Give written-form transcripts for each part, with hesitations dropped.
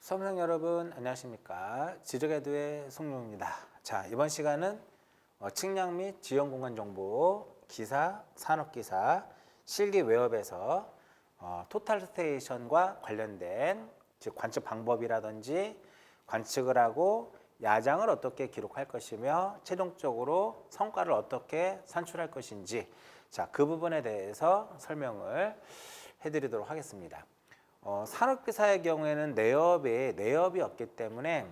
수험생 여러분 안녕하십니까. 지적에듀의 송룡입니다. 자, 이번 시간은 측량 및 지형 공간 정보, 기사, 산업기사, 실기 외업에서 토탈 스테이션과 관련된 즉 관측 방법이라든지 관측을 하고 야장을 어떻게 기록할 것이며 최종적으로 성과를 어떻게 산출할 것인지 그 부분에 대해서 설명을 해드리도록 하겠습니다. 산업기사의 경우에는 내역이 없기 때문에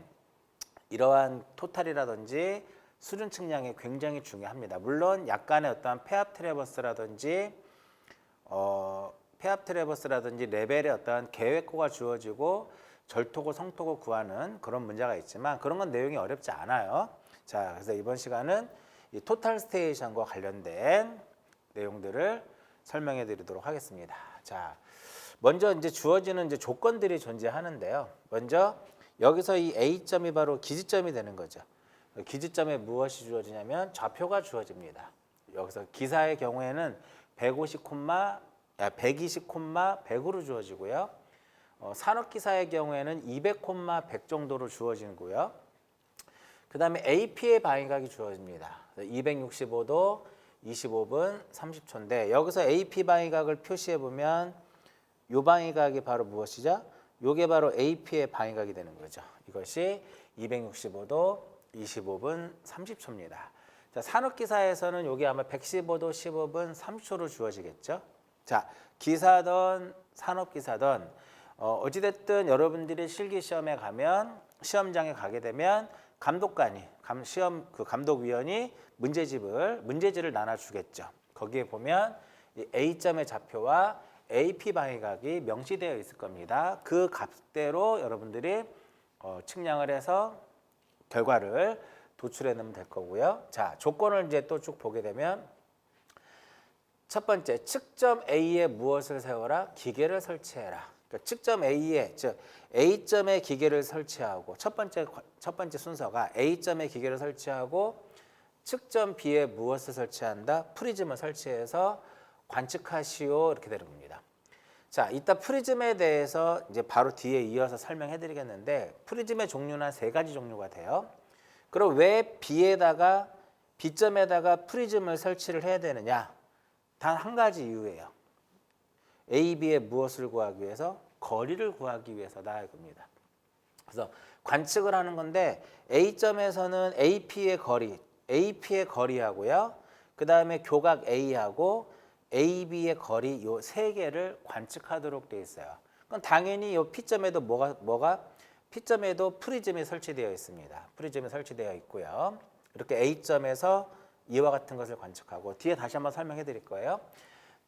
이러한 토탈이라든지 수준 측량이 굉장히 중요합니다. 물론 약간의 어떠한 폐압 트래버스라든지 레벨의 어떠한 계획고가 주어지고 절토고 성토고 구하는 그런 문제가 있지만 그런 건 내용이 어렵지 않아요. 자, 그래서 이번 시간은 이 토탈 스테이션과 관련된 내용들을 설명해 드리도록 하겠습니다. 자, 먼저 주어지는 조건들이 존재하는데요. 먼저 여기서 이 A점이 바로 기지점이 되는 거죠. 기지점에 무엇이 주어지냐면 좌표가 주어집니다. 여기서 기사의 경우에는 120, 100으로 주어지고요. 산업기사의 경우에는 200, 100 정도로 주어지고요. 그 다음에 AP의 방위각이 주어집니다. 265도, 25분, 30초인데 여기서 AP 방위각을 표시해 보면 이 방위각이 바로 무엇이죠? 이게 바로 AP의 방위각이 되는 거죠. 이것이 265도, 25분, 30초입니다. 자, 산업기사에서는 이게 아마 115도, 15분, 30초로 주어지겠죠. 자, 기사든 산업기사든 어찌됐든 여러분들이 실기시험에 가면 시험장에 가게 되면 감독관이 감독위원이 문제지를 나눠주겠죠. 거기에 보면 이 A점의 좌표와 AP 방위각이 명시되어 있을 겁니다. 그 값대로 여러분들이 측량을 해서 결과를 도출해 놓으면 될 거고요. 자, 조건을 이제 또 쭉 보게 되면 첫 번째, 측점 A에 무엇을 세워라? 기계를 설치해라. 그러니까 측점 A에 즉 A점에 기계를 설치하고 첫 번째 순서가 A점에 기계를 설치하고 측점 B에 무엇을 설치한다? 프리즘을 설치해서 관측하시오 이렇게 되는 겁니다. 자, 이따 프리즘에 대해서 이제 바로 뒤에 이어서 설명해 드리겠는데 프리즘의 종류는 한 3가지 종류가 돼요. 그럼 왜 B점에다가 프리즘을 설치를 해야 되느냐? 단 한 가지 이유예요. A, B의 무엇을 구하기 위해서? 거리를 구하기 위해서다 이겁니다. 그래서 관측을 하는 건데 A점에서는 AP의 거리하고요. 그 다음에 교각 A하고 AB의 거리 요 3개를 관측하도록 되어 있어요. 그럼 당연히 요 P점에도 P점에도 프리즘이 설치되어 있습니다. 프리즘이 설치되어 있고요. 이렇게 A점에서 이와 같은 것을 관측하고 뒤에 다시 한번 설명해 드릴 거예요.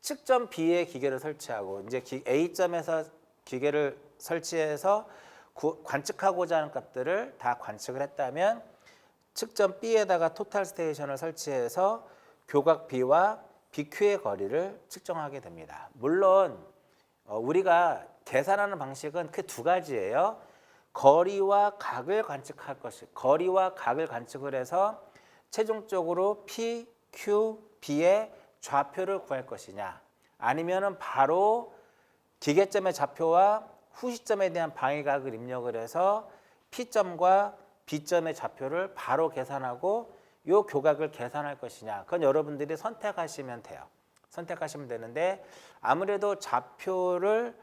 측점 B에 기계를 설치하고 이제 A점에서 기계를 설치해서 관측하고자 하는 값들을 다 관측을 했다면 측점 B에다가 토탈 스테이션을 설치해서 교각 B와 BQ의 거리를 측정하게 됩니다. 물론 우리가 계산하는 방식은 그 2가지예요. 거리와 각을 관측을 해서 최종적으로 P, Q, B의 좌표를 구할 것이냐 아니면은 바로 기계점의 좌표와 후시점에 대한 방위각을 입력을 해서 P점과 B점의 좌표를 바로 계산하고 이 교각을 계산할 것이냐 그건 여러분들이 선택하시면 돼요. 선택하시면 되는데 아무래도 좌표를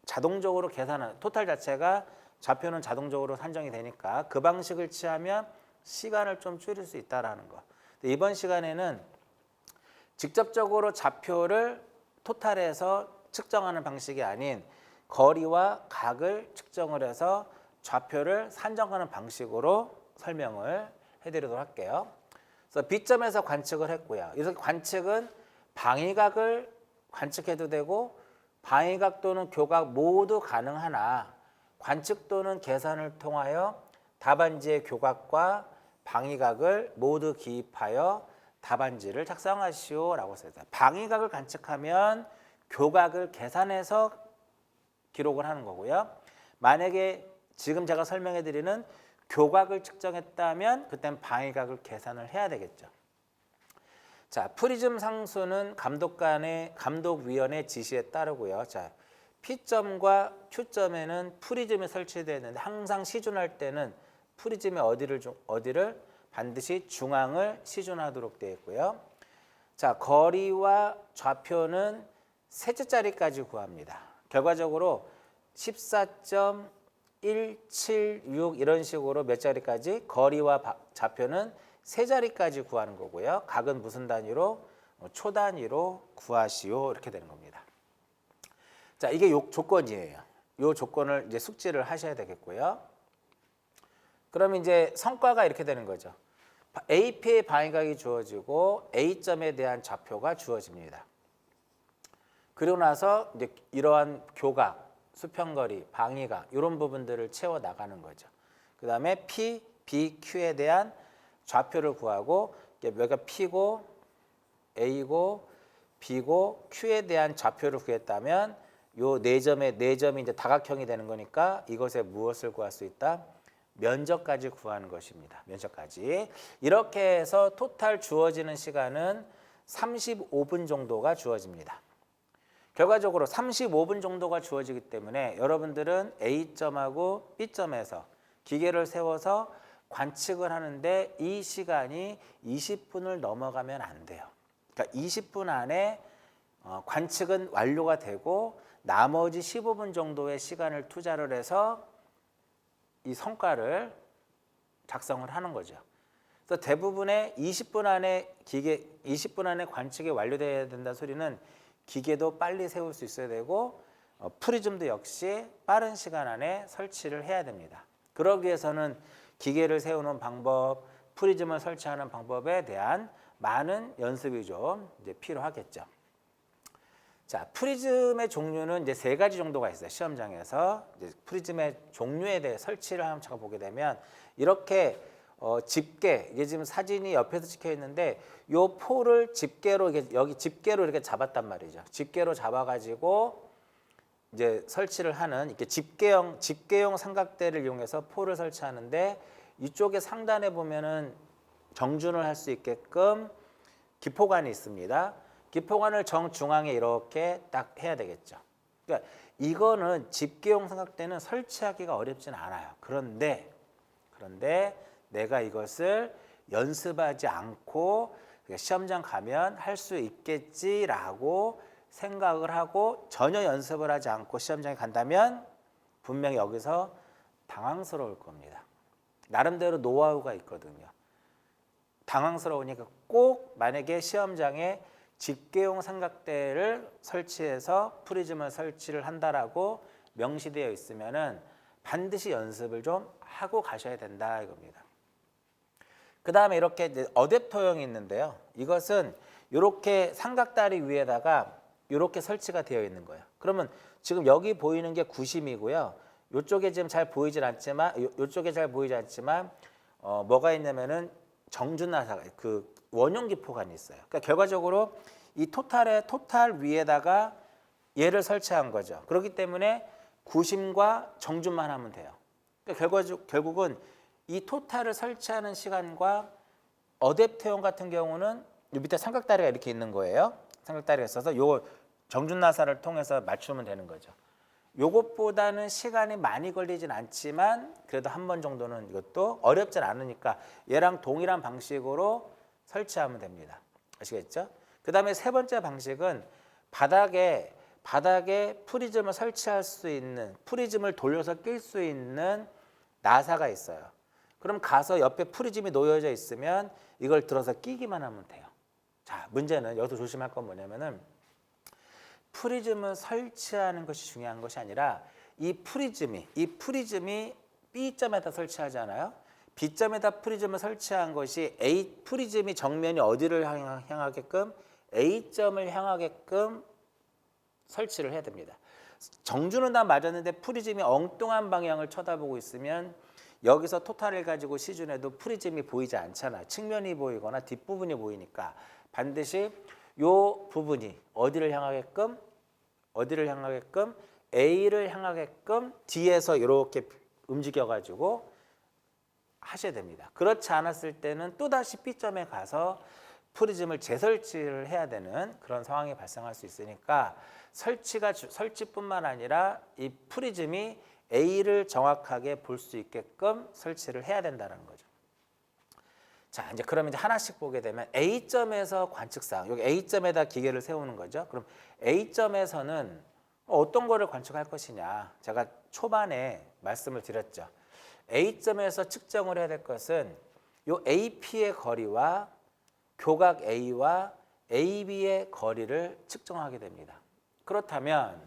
자동적으로 계산하는 토탈 자체가 좌표는 자동적으로 산정이 되니까 그 방식을 취하면 시간을 좀 줄일 수 있다라는 거. 이번 시간에는 직접적으로 좌표를 토탈해서 측정하는 방식이 아닌 거리와 각을 측정을 해서 좌표를 산정하는 방식으로 설명을 해드리도록 할게요. 그래서 B점에서 관측을 했고요. 그래서 관측은 방위각을 관측해도 되고 방위각 또는 교각 모두 가능하나 관측 또는 계산을 통하여 답안지의 교각과 방위각을 모두 기입하여 답안지를 작성하시오라고 써있어요. 방위각을 관측하면 교각을 계산해서 기록을 하는 거고요. 만약에 지금 제가 설명해 드리는 교각을 측정했다면 그땐 방위각을 계산을 해야 되겠죠. 자, 프리즘 상수는 감독위원회 지시에 따르고요. 자, P점과 Q점에는 프리즘이 설치되어 있는데 항상 시준할 때는 프리즘의 어디를 반드시 중앙을 시준하도록 되어 있고요. 자, 거리와 좌표는 셋째짜리까지 구합니다. 결과적으로 14.176 이런 식으로 몇 자리까지 거리와 좌표는 세 자리까지 구하는 거고요. 각은 무슨 단위로? 초 단위로 구하시오 이렇게 되는 겁니다. 자, 이게 요 조건이에요. 요 조건을 이제 숙지를 하셔야 되겠고요. 그러면 이제 성과가 이렇게 되는 거죠. AP의 방위각이 주어지고 A점에 대한 좌표가 주어집니다. 그리고 나서 이제 이러한 교각, 수평거리, 방위각 이런 부분들을 채워 나가는 거죠. 그 다음에 P, B, Q에 대한 좌표를 구하고 여기가 P고 A고 B고 Q에 대한 좌표를 구했다면 요 네 점이 이제 다각형이 되는 거니까 이것에 무엇을 구할 수 있다? 면적까지 구하는 것입니다. 면적까지. 이렇게 해서 토탈 주어지는 시간은 35분 정도가 주어집니다. 결과적으로 35분 정도가 주어지기 때문에 여러분들은 A점하고 B점에서 기계를 세워서 관측을 하는데 이 시간이 20분을 넘어가면 안 돼요. 그러니까 20분 안에 관측은 완료가 되고 나머지 15분 정도의 시간을 투자를 해서 이 성과를 작성을 하는 거죠. 그래서 대부분의 20분 안에 관측이 완료돼야 된다는 소리는 기계도 빨리 세울 수 있어야 되고 프리즘도 역시 빠른 시간 안에 설치를 해야 됩니다. 그러기 위해서는 기계를 세우는 방법, 프리즘을 설치하는 방법에 대한 많은 연습이 좀 이제 필요하겠죠. 자, 프리즘의 종류는 이제 세 가지 정도가 있어요. 시험장에서 이제 프리즘의 종류에 대해 설치를 한번 보게 되면 이렇게 집게, 이게 지금 사진이 옆에서 찍혀 있는데 요 포를 집게로 여기 집게로 이렇게 잡았단 말이죠. 집게로 잡아가지고 이제 설치를 하는 이렇게 집게용 삼각대를 이용해서 포를 설치하는데 이쪽에 상단에 보면은 정준을 할 수 있게끔 기포관이 있습니다. 기포관을 정중앙에 이렇게 딱 해야 되겠죠. 그러니까 이거는 집게용 삼각대는 설치하기가 어렵진 않아요. 그런데 내가 이것을 연습하지 않고 시험장 가면 할 수 있겠지라고 생각을 하고 전혀 연습을 하지 않고 시험장에 간다면 분명히 여기서 당황스러울 겁니다. 나름대로 노하우가 있거든요. 당황스러우니까 꼭 만약에 시험장에 집게용 삼각대를 설치해서 프리즘을 설치를 한다라고 명시되어 있으면은 반드시 연습을 좀 하고 가셔야 된다 이겁니다. 그 다음에 이렇게 이제 어댑터형이 있는데요. 이것은 이렇게 삼각다리 위에다가 이렇게 설치가 되어 있는 거예요. 그러면 지금 여기 보이는 게 구심이고요. 이쪽에 지금 잘 보이질 않지만 뭐가 있냐면은 정준나사가 그 원형 기포관이 있어요. 그러니까 결과적으로 이 토탈 위에다가 얘를 설치한 거죠. 그렇기 때문에 구심과 정준만 하면 돼요. 그러니까 결국은 이 토탈을 설치하는 시간과 어댑터형 같은 경우는 이 밑에 삼각다리가 이렇게 있는 거예요. 삼각다리가 있어서 요 정준나사를 통해서 맞추면 되는 거죠. 요것보다는 시간이 많이 걸리진 않지만 그래도 한 번 정도는 이것도 어렵진 않으니까 얘랑 동일한 방식으로 설치하면 됩니다. 아시겠죠? 그 다음에 세 번째 방식은 바닥에 프리즘을 설치할 수 있는, 프리즘을 돌려서 낄 수 있는 나사가 있어요. 그럼 가서 옆에 프리즘이 놓여져 있으면 이걸 들어서 끼기만 하면 돼요. 자, 문제는 여기서 조심할 건 뭐냐면은 프리즘을 설치하는 것이 중요한 것이 아니라 이 프리즘이 B점에다 설치하잖아요. B점에다 프리즘을 설치한 것이 프리즘이 정면이 어디를 향하게끔 A점을 향하게끔 설치를 해야 됩니다. 정준은 다 맞았는데 프리즘이 엉뚱한 방향을 쳐다보고 있으면 여기서 토탈을 가지고 시준해도 프리즘이 보이지 않잖아요. 측면이 보이거나 뒷부분이 보이니까 반드시 요 부분이 어디를 향하게끔 A를 향하게끔 뒤에서 이렇게 움직여가지고 하셔야 됩니다. 그렇지 않았을 때는 또다시 B점에 가서 프리즘을 재설치를 해야 되는 그런 상황이 발생할 수 있으니까 설치뿐만 아니라 이 프리즘이 A를 정확하게 볼 수 있게끔 설치를 해야 된다는 거죠. 자, 이제 그러면 이제 하나씩 보게 되면 A점에서 관측상, 여기 A점에다 기계를 세우는 거죠. 그럼 A점에서는 어떤 거를 관측할 것이냐. 제가 초반에 말씀을 드렸죠. A점에서 측정을 해야 될 것은 요 AP의 거리와 교각 A와 AB의 거리를 측정하게 됩니다. 그렇다면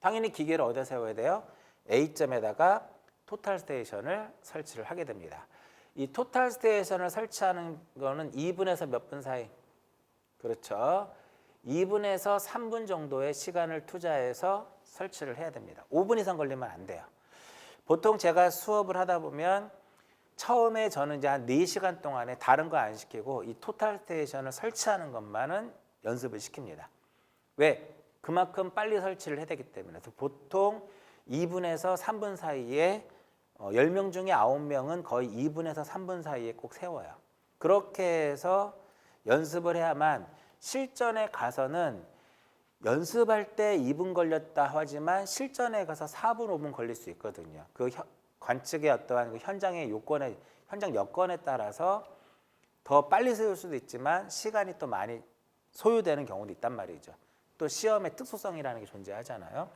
당연히 기계를 어디에 세워야 돼요? A점에다가 토탈 스테이션을 설치를 하게 됩니다. 이 토탈 스테이션을 설치하는 거는 2분에서 몇 분 사이? 그렇죠. 2분에서 3분 정도의 시간을 투자해서 설치를 해야 됩니다. 5분 이상 걸리면 안 돼요. 보통 제가 수업을 하다 보면 처음에 저는 이제 한 4시간 동안에 다른 거 안 시키고 이 토탈 스테이션을 설치하는 것만은 연습을 시킵니다. 왜? 그만큼 빨리 설치를 해야 되기 때문에. 그래서 보통 2분에서 3분 사이에 10명 중에 9명은 거의 2분에서 3분 사이에 꼭 세워요. 그렇게 해서 연습을 해야만 실전에 가서는 연습할 때 2분 걸렸다 하지만 실전에 가서 4분, 5분 걸릴 수 있거든요. 그 관측의 어떠한 그 현장의 요건에, 현장 여건에 따라서 더 빨리 세울 수도 있지만 시간이 또 많이 소요되는 경우도 있단 말이죠. 또 시험의 특수성이라는 게 존재하잖아요.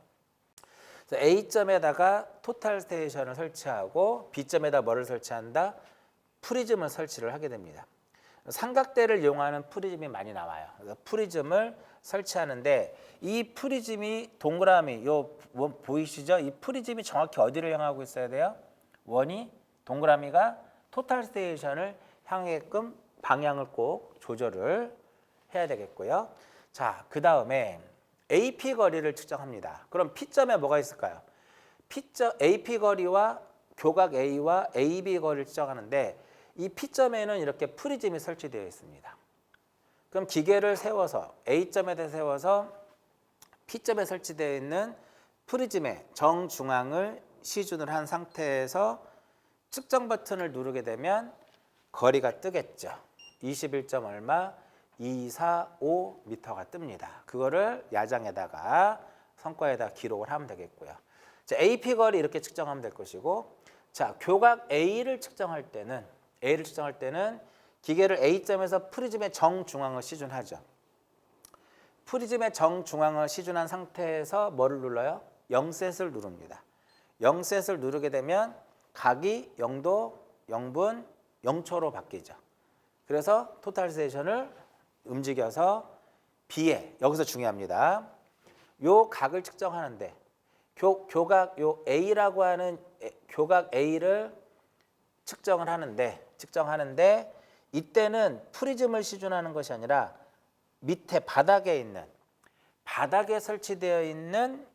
그래서 A점에다가 토탈 스테이션을 설치하고 B점에다 뭐를 설치한다? 프리즘을 설치를 하게 됩니다. 삼각대를 이용하는 프리즘이 많이 나와요. 그래서 프리즘을 설치하는데 이 프리즘이 동그라미 요 보이시죠? 이 프리즘이 정확히 어디를 향하고 있어야 돼요? 원이 동그라미가 토탈 스테이션을 향하게끔 방향을 꼭 조절을 해야 되겠고요. 자, 그 다음에 AP 거리를 측정합니다. 그럼 P점에 뭐가 있을까요? P점 AP 거리와 교각 A와 AB 거리를 측정하는데 이 P점에는 이렇게 프리즘이 설치되어 있습니다. 그럼 기계를 세워서 A점에다 세워서 P점에 설치되어 있는 프리즘의 정중앙을 시준을 한 상태에서 측정 버튼을 누르게 되면 거리가 뜨겠죠. 21점 얼마? 245m가 뜹니다. 그거를 야장에다가 성과에다 기록을 하면 되겠고요. 자, AP 거리 이렇게 측정하면 될 것이고, 자, 교각 A를 측정할 때는 기계를 A점에서 프리즘의 정중앙을 시준하죠. 프리즘의 정중앙을 시준한 상태에서 뭐를 눌러요? 0셋을 누릅니다. 0셋을 누르게 되면 각이 0도, 0분, 0초로 바뀌죠. 그래서 토탈 스테이션을 움직여서 B에, 여기서 중요합니다. 요 각을 측정하는데 교각 요 A라고 하는 교각 A를 측정하는데 이때는 프리즘을 시준하는 것이 아니라 밑에 바닥에 설치되어 있는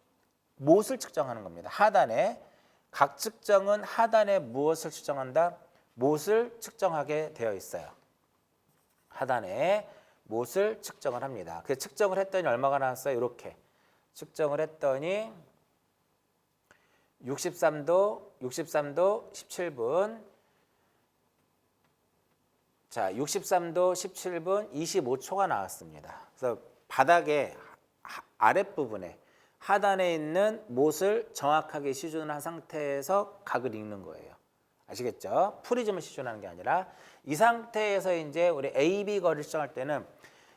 못을 측정하는 겁니다. 하단에 각 측정은 하단에 무엇을 측정한다? 못을 측정하게 되어 있어요. 하단에 못을 측정을 합니다. 그 측정을 했더니 얼마가 나왔어요? 이렇게 측정을 했더니 63도 17분. 자, 63도 17분 25초가 나왔습니다. 그래서 바닥에 아랫부분에 하단에 있는 못을 정확하게 시준한 상태에서 각을 읽는 거예요. 아시겠죠? 프리즘을 시준하는 게 아니라 이 상태에서 이제 우리 AB 거리를 측정할 때는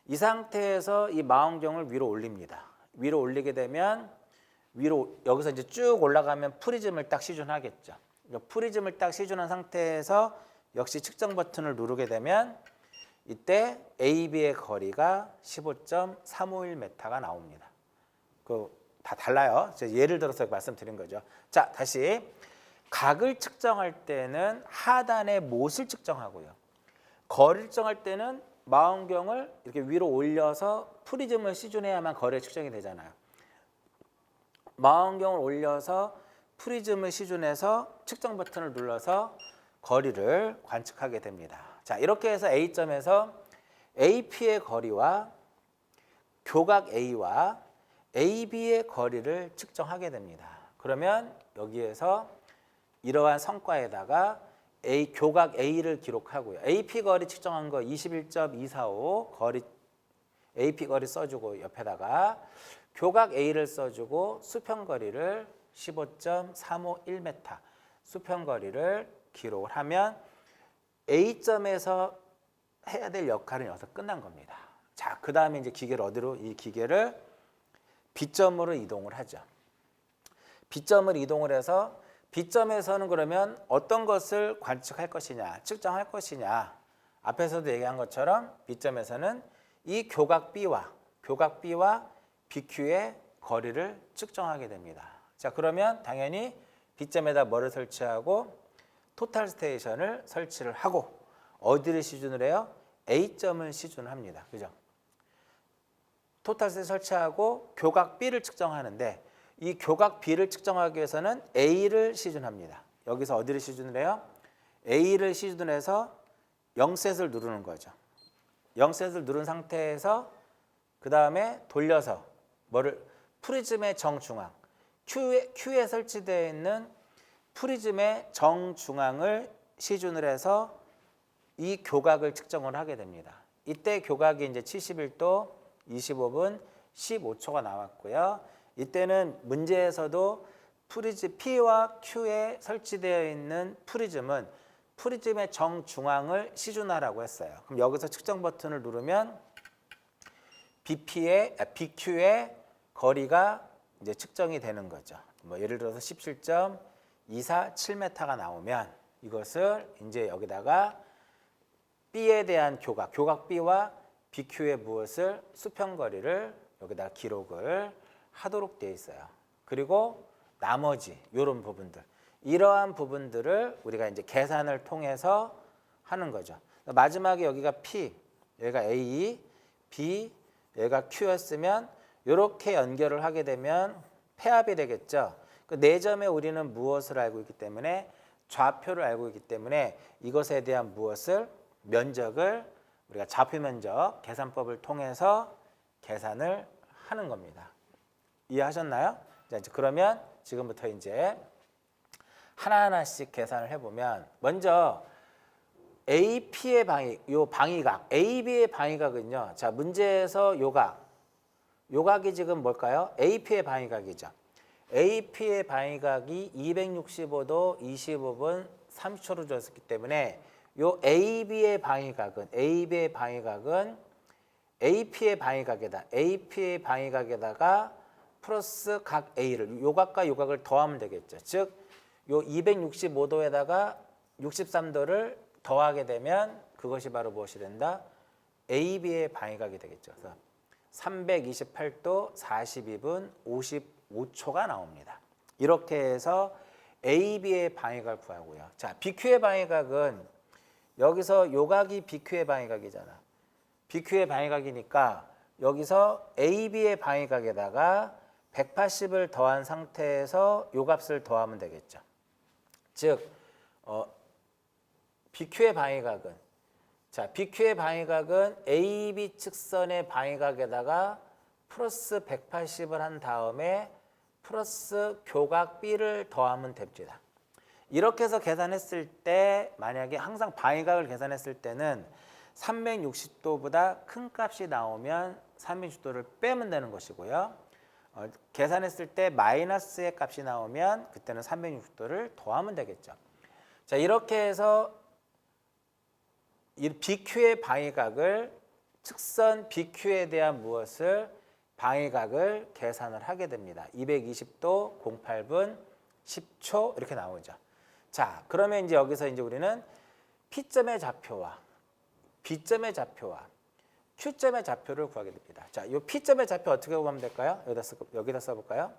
이 상태에서 이 망원경을 위로 올립니다. 위로 올리게 되면 여기서 이제 쭉 올라가면 프리즘을 딱 시준하겠죠. 프리즘을 딱 시준한 상태에서 역시 측정 버튼을 누르게 되면 이때 AB의 거리가 15.351m가 나옵니다. 그 다 달라요. 제가 예를 들어서 말씀드린 거죠. 자, 다시 각을 측정할 때는 하단의 못을 측정하고요. 거리를 측정할 때는 망원경을 이렇게 위로 올려서 프리즘을 시준해야만 거리가 측정이 되잖아요. 망원경을 올려서 프리즘을 시준해서 측정 버튼을 눌러서 거리를 관측하게 됩니다. 자, 이렇게 해서 A점에서 AP의 거리와 교각 A와 AB의 거리를 측정하게 됩니다. 그러면 여기에서 이러한 성과에다가 교각 A를 기록하고요. AP 거리 측정한 거 21.245 거리 AP 거리 써주고 옆에다가 교각 A를 써주고 수평 거리를 15.351m 수평 거리를 기록을 하면 A점에서 해야 될 역할은 여기서 끝난 겁니다. 자, 그 다음에 이제 기계를 어디로? 이 기계를 B점으로 이동을 하죠. B점을 이동을 해서 B점에서는 그러면 어떤 것을 관측할 것이냐, 측정할 것이냐. 앞에서도 얘기한 것처럼 B점에서는 이 교각 B와 BQ의 거리를 측정하게 됩니다. 자, 그러면 당연히 B점에다 뭐를 설치하고 토탈 스테이션을 설치를 하고 어디를 시준을 해요? A점을 시준을 합니다. 그죠? 토탈 스테이션 설치하고 교각 B를 측정하는데 이 교각 B를 측정하기 위해서는 A를 시준합니다. 여기서 어디를 시준을 해요? A를 시준해서 0셋을 누르는 거죠. 0셋을 누른 상태에서 그 다음에 돌려서 뭐를 프리즘의 정중앙 Q에 설치되어 있는 프리즘의 정중앙을 시준을 해서 이 교각을 측정을 하게 됩니다. 이때 교각이 이제 71도 25분 15초가 나왔고요. 이때는 문제에서도 프리즘 P와 Q에 설치되어 있는 프리즘은 프리즘의 정중앙을 시준하라고 했어요. 그럼 여기서 측정 버튼을 누르면 BQ의 거리가 이제 측정이 되는 거죠. 뭐 예를 들어서 17.247m가 나오면 이것을 이제 여기다가 B에 대한 교각 B와 BQ의 무엇을 수평 거리를 여기다 기록을 하도록 되어 있어요. 그리고 나머지 이런 부분들, 이러한 부분들을 우리가 이제 계산을 통해서 하는 거죠. 마지막에 여기가 P, 여기가 A, B, 여기가 Q였으면 이렇게 연결을 하게 되면 폐합이 되겠죠. 그 네 점에 우리는 무엇을 알고 있기 때문에 좌표를 알고 있기 때문에 이것에 대한 무엇을 면적을 우리가 좌표 면적 계산법을 통해서 계산을 하는 겁니다. 이해하셨나요? 자, 이제 그러면 지금부터 이제 하나하나씩 계산을 해보면 먼저 AP의 방위각, AB의 방위각은요. 자, 문제에서 요각이 지금 뭘까요? AP의 방위각이죠. AP의 방위각이 265도 25분 30초로 줬기 때문에 요 AB의 방위각은 AP의 방위각에다가 플러스 각 A를 요각과 요각을 더하면 되겠죠. 즉, 요 265도에다가 63도를 더하게 되면 그것이 바로 무엇이 된다? AB의 방위각이 되겠죠. 그래서 328도 42분 55초가 나옵니다. 이렇게 해서 AB의 방위각을 구하고요. 자, BQ의 방위각은 여기서 요각이 BQ의 방위각이잖아. BQ의 방위각이니까 여기서 AB의 방위각에다가 180을 더한 상태에서 요 값을 더하면 되겠죠. 즉, BQ의 방위각은 BQ의 방위각은 AB 측선의 방위각에다가 플러스 180을 한 다음에 플러스 교각 B를 더하면 됩니다. 이렇게 해서 계산했을 때 만약에 항상 방위각을 계산했을 때는 360도보다 큰 값이 나오면 360도를 빼면 되는 것이고요. 계산했을 때 마이너스의 값이 나오면 그때는 360도를 더하면 되겠죠. 자, 이렇게 해서 이 BQ의 방위각을 측선 BQ에 대한 무엇을 방위각을 계산을 하게 됩니다. 220도 08분 10초 이렇게 나오죠. 자, 그러면 이제 여기서 이제 우리는 P점의 좌표와 B점의 좌표와 Q점의 좌표를 구하게 됩니다. 자, 이 P점의 좌표 어떻게 구하면 될까요? 여기다 써볼까요?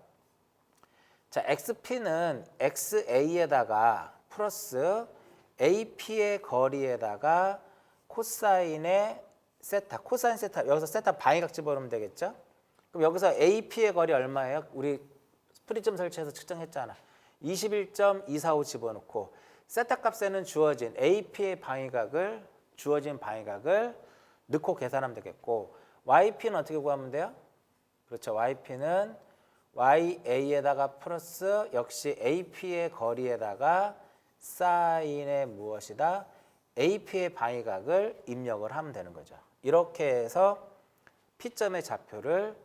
자, XP는 XA에다가 플러스 AP의 거리에다가 코사인의 세타, 코사인 세타, 여기서 세타 방위각 집어넣으면 되겠죠? 그럼 여기서 AP의 거리 얼마예요? 우리 프리점 설치해서 측정했잖아. 21.245 집어넣고 세타 값에는 주어진 AP의 방위각을 넣고 계산하면 되겠고 YP는 어떻게 구하면 돼요? 그렇죠. YP는 YA에다가 플러스 역시 AP의 거리에다가 사인의 무엇이다? AP의 방위각을 입력을 하면 되는 거죠. 이렇게 해서 P점의 좌표를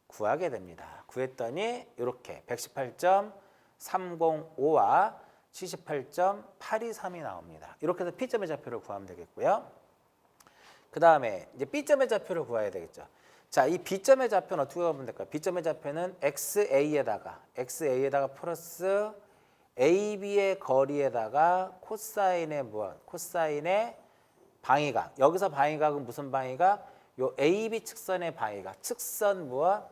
구하게 됩니다. 구했더니 이렇게 118.305와 78.823이 나옵니다. 이렇게 해서 P점의 좌표를 구하면 되겠고요. 그 다음에 이제 B점의 좌표를 구해야 되겠죠. 자, 이 B점의 좌표는 어떻게 하면 될까요? B점의 좌표는 XA에다가 플러스 AB의 거리에다가 코사인의 무엇? 코사인의 방위각. 여기서 방위각은 무슨 방위각? 요 AB 측선의 방위각. 측선 무엇?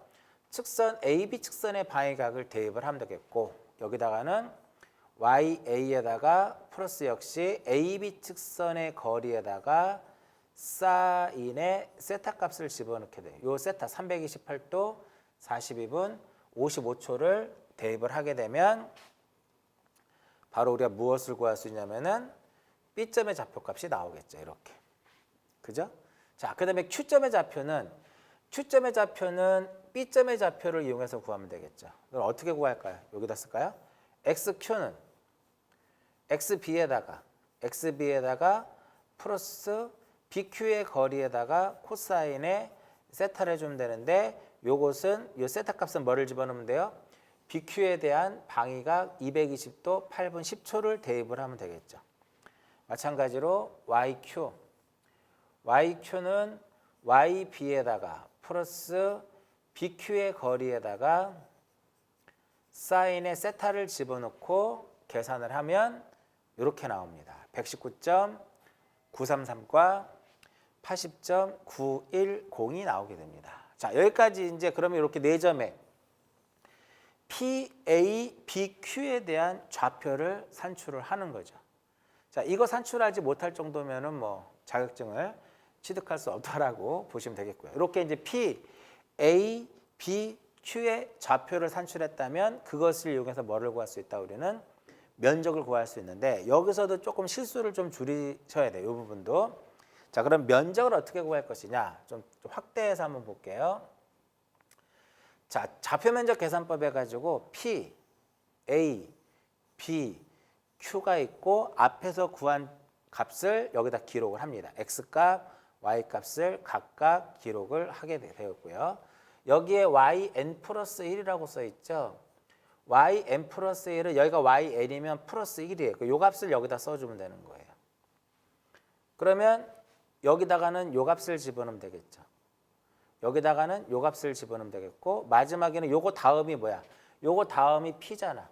측선 AB 측선의 방위각을 대입을 하면 되겠고, 여기다가는 YA에다가 플러스 역시 AB 측선의 거리에다가 사인의 세타 값을 집어넣게 돼요. 요 세타 328도 42분 55초를 대입을 하게 되면 바로 우리가 무엇을 구할 수 있냐면은 B점의 좌표값이 나오겠죠. 이렇게. 그죠? 자, 그다음에 Q점의 좌표는 B점의 좌표를 이용해서 구하면 되겠죠. 그럼 어떻게 구할까요? 여기다 쓸까요? XQ는 XB에다가 플러스 BQ의 거리에다가 코사인의 세타를 해주면 되는데, 요것은 요 세타 값은 뭐를 집어넣으면 돼요? BQ에 대한 방위각 220도 8분 10초를 대입을 하면 되겠죠. 마찬가지로 YQ는 YB에다가 플러스 BQ의 거리에다가 사인의 세타를 집어넣고 계산을 하면 이렇게 나옵니다. 119.933과 80.910이 나오게 됩니다. 자, 여기까지 이제 그러면 이렇게 4점에 PABQ에 대한 좌표를 산출을 하는 거죠. 자, 이거 산출하지 못할 정도면은 뭐 자격증을 취득할 수 없다라고 보시면 되겠고요. 이렇게 이제 PABQ의 좌표를 산출했다면 그것을 이용해서 뭐를 구할 수 있다? 우리는 면적을 구할 수 있는데, 여기서도 조금 실수를 좀 줄이셔야 돼요. 이 부분도. 자, 그럼 면적을 어떻게 구할 것이냐? 좀 확대해서 한번 볼게요. 자, 좌표 면적 계산법 해가지고 P, A, B, Q가 있고 앞에서 구한 값을 여기다 기록을 합니다. X값, Y값을 각각 기록을 하게 되었고요. 여기에 YN 플러스 1이라고 써있죠. YN 플러스 1은 여기가 YN이면 플러스 1이에요. 요 값을 여기다 써주면 되는 거예요. 그러면 여기다가는 요 값을 집어넣으면 되겠죠. 여기다가는 요 값을 집어넣으면 되겠고, 마지막에는 요거 다음이 뭐야? 요거 다음이 P잖아.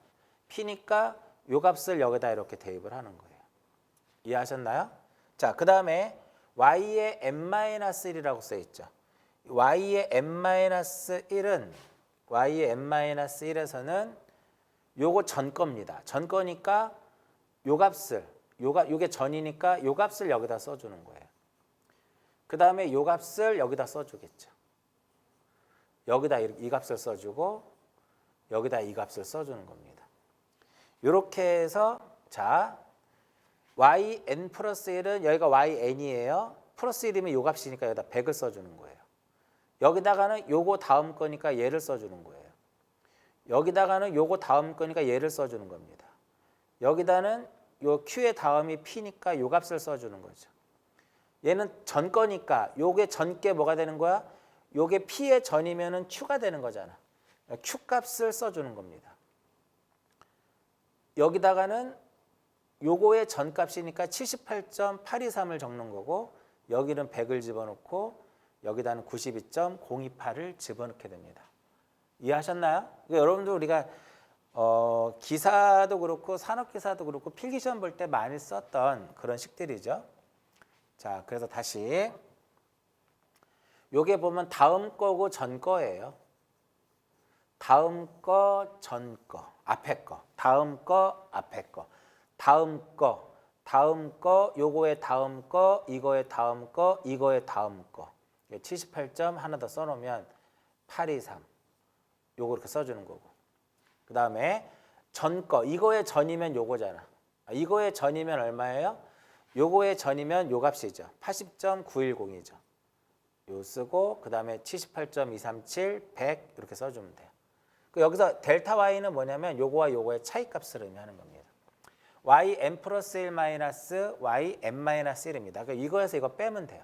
P니까 요 값을 여기다 이렇게 대입을 하는 거예요. 이해하셨나요? 자, 그 다음에 Y의 n-1이라고 써있죠. Y의 n-1에서는 요거 전 겁니다. 전 거니까 요 값을, 요게 전이니까 요 값을 여기다 써주는 거예요. 그 다음에 요 값을 여기다 써주겠죠. 여기다 이 값을 써주고 여기다 이 값을 써주는 겁니다. 이렇게 해서 자, yn 플러스 1은 여기가yn이에요. 플러스 1이면 요 값이니까 여기다 100을 써주는 거예요. 여기다가는 요거 다음 거니까 얘를 써주는 거예요. 여기다가는 요거 다음 거니까 얘를 써주는 겁니다. 여기다는 요 q의 다음이 p니까 요 값을 써주는 거죠. 얘는 전 거니까 요게 전께 뭐가 되는 거야? 요게 p의 전이면은 q가 되는 거잖아. q 값을 써주는 겁니다. 여기다가는 요거의 전값이니까 78.823을 적는 거고, 여기는 100을 집어넣고 여기다는 92.028을 집어넣게 됩니다. 이해하셨나요? 그러니까 여러분들 우리가 기사도 그렇고 산업기사도 그렇고 필기시험 볼 때 많이 썼던 그런 식들이죠. 자, 그래서 다시 요게 보면 다음 거고 전 거예요. 다음 거, 전 거, 앞에 거, 다음 거, 앞에 거, 다음 거, 요거의 다음 거, 이거의 다음 거, 이거의 다음 거. 78점 하나 더 써놓으면 823. 요거 이렇게 써주는 거고. 그 다음에 전 거, 이거의 전이면 요거잖아. 이거의 전이면 얼마예요? 요거의 전이면 요 값이죠. 80.910이죠. 요 쓰고 그 다음에 78.237, 100 이렇게 써주면 돼요. 여기서 델타 Y는 뭐냐면 요거와 요거의 차이값을 의미하는 겁니다. yn 플러스 1 마이너스 yn 마이너스 1입니다. 그러니까 이거에서 이거 빼면 돼요.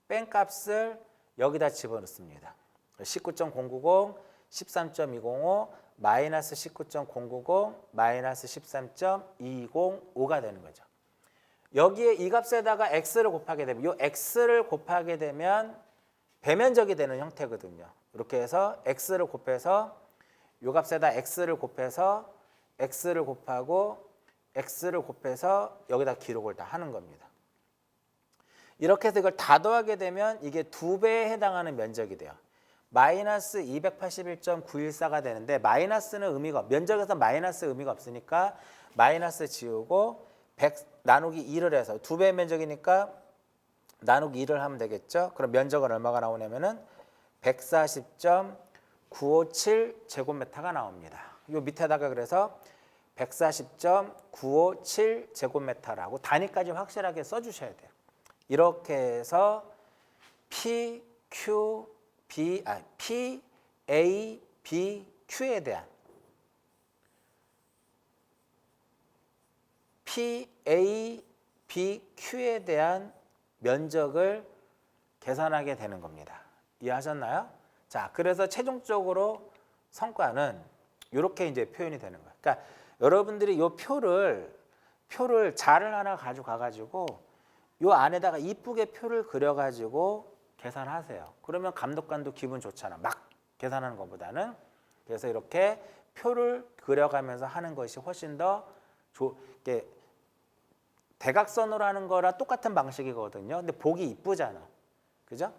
뺀 값을 여기다 집어넣습니다. 19.090, 13.205, 마이너스 19.090, 마이너스 13.205가 되는 거죠. 여기에 이 값에다가 x를 곱하게 되면, 이 x를 곱하게 되면 배면적이 되는 형태거든요. 이렇게 해서 x를 곱해서 이 값에다 x를 곱해서 x를 곱하고 x를 곱해서 여기다 기록을 다 하는 겁니다. 이렇게 해서 이걸 다 더하게 되면 이게 2배에 해당하는 면적이 돼요. 마이너스 281.914가 되는데 마이너스는 의미가 면적에서 마이너스 의미가 없으니까 마이너스 지우고 100 나누기 2를 해서 2배 면적이니까 나누기 2를 하면 되겠죠. 그럼 면적은 얼마가 나오냐면은 140.957 제곱미터가 나옵니다. 요 밑에다가 그래서 140.957 제곱미터라고 단위까지 확실하게 써주셔야 돼요. 이렇게 해서 P, A, B, Q에 대한 P, A, B, Q에 대한 면적을 계산하게 되는 겁니다. 이해하셨나요? 자, 그래서 최종적으로 성과는 이렇게 이제 표현이 되는 거예요. 그러니까 여러분들이 이 표를 자를 하나 가지고 이 안에다가 이쁘게 표를 그려가지고 계산하세요. 그러면 감독관도 기분 좋잖아. 막 계산하는 것보다는. 그래서 이렇게 표를 그려가면서 하는 것이 훨씬 더 이렇게 대각선으로 하는 거랑 똑같은 방식이거든요. 근데 보기 이쁘잖아. 그죠?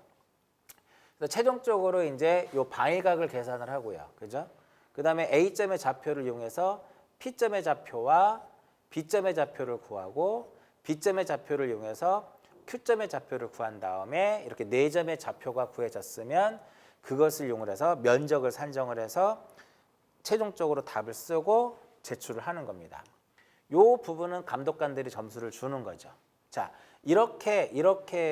그래서 최종적으로 이제 요 방위각을 계산을 하고요. 그죠? 그 다음에 A점의 좌표를 이용해서 P점의 좌표와 B점의 좌표를 구하고 B점의 좌표를 이용해서 Q점의 좌표를 구한 다음에 이렇게 4점의 좌표가 구해졌으면 그것을 이용해서 면적을 산정을 해서 최종적으로 답을 쓰고 제출을 하는 겁니다. 이 부분은 감독관들이 점수를 주는 거죠. 자, 이렇게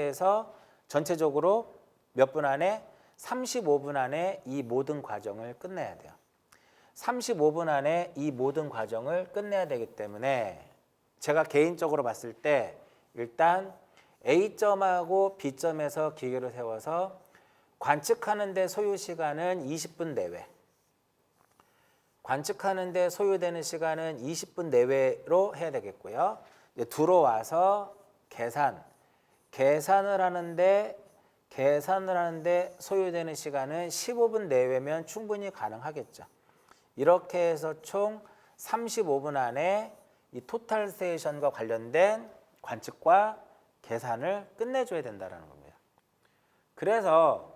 해서 전체적으로 몇 분 안에 35분 안에 이 모든 과정을 끝내야 돼요. 35분 안에 이 모든 과정을 끝내야 되기 때문에 제가 개인적으로 봤을 때 일단 A점하고 B점에서 기계를 세워서 관측하는 데 소요 시간은 20분 내외. 관측하는 데 소요되는 시간은 20분 내외로 해야 되겠고요. 이제 들어와서 계산을 하는데 소요되는 시간은 15분 내외면 충분히 가능하겠죠. 이렇게 해서 총 35분 안에 이 토탈 스테이션과 관련된 관측과 계산을 끝내줘야 된다는 겁니다. 그래서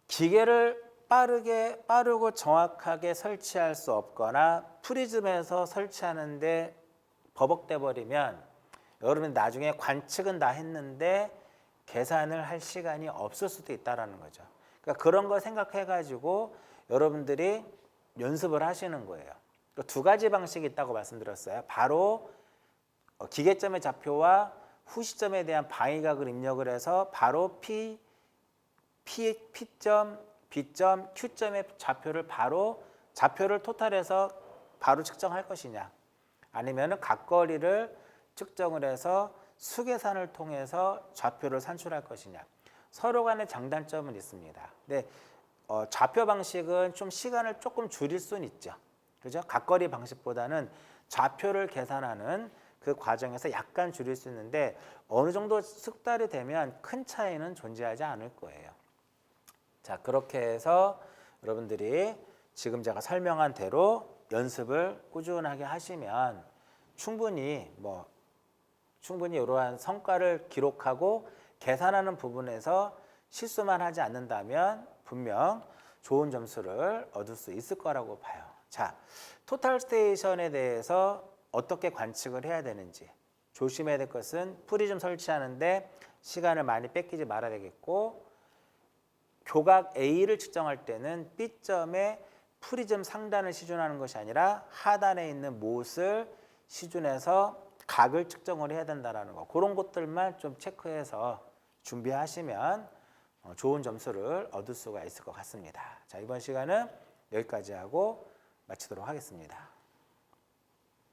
기계를 빠르고 정확하게 설치할 수 없거나 프리즘에서 설치하는데 버벅대 버리면 여러분 나중에 관측은 다 했는데 계산을 할 시간이 없을 수도 있다는 거죠. 그러니까 그런 거 생각해 가지고 여러분들이 연습을 하시는 거예요. 두 가지 방식이 있다고 말씀드렸어요. 바로 기계점의 좌표와 후시점에 대한 방위각을 입력을 해서 바로 P점, B점, Q점의 좌표를 토탈해서 바로 측정할 것이냐, 아니면 각거리를 측정을 해서 수계산을 통해서 좌표를 산출할 것이냐. 서로 간의 장단점은 있습니다. 근데 좌표 방식은 좀 시간을 조금 줄일 수는 있죠. 그죠? 각거리 방식보다는 좌표를 계산하는 그 과정에서 약간 줄일 수 있는데 어느 정도 숙달이 되면 큰 차이는 존재하지 않을 거예요. 자, 그렇게 해서 여러분들이 지금 제가 설명한 대로 연습을 꾸준하게 하시면 충분히 이러한 성과를 기록하고 계산하는 부분에서 실수만 하지 않는다면 분명 좋은 점수를 얻을 수 있을 거라고 봐요. 자, 토탈 스테이션에 대해서 어떻게 관측을 해야 되는지 조심해야 될 것은 프리즘 설치하는데 시간을 많이 뺏기지 말아야 되겠고, 교각 A를 측정할 때는 B점에 프리즘 상단을 시준하는 것이 아니라 하단에 있는 못을 시준해서 각을 측정을 해야 된다는 거, 그런 것들만 좀 체크해서 준비하시면 좋은 점수를 얻을 수가 있을 것 같습니다. 자, 이번 시간은 여기까지 하고 마치도록 하겠습니다.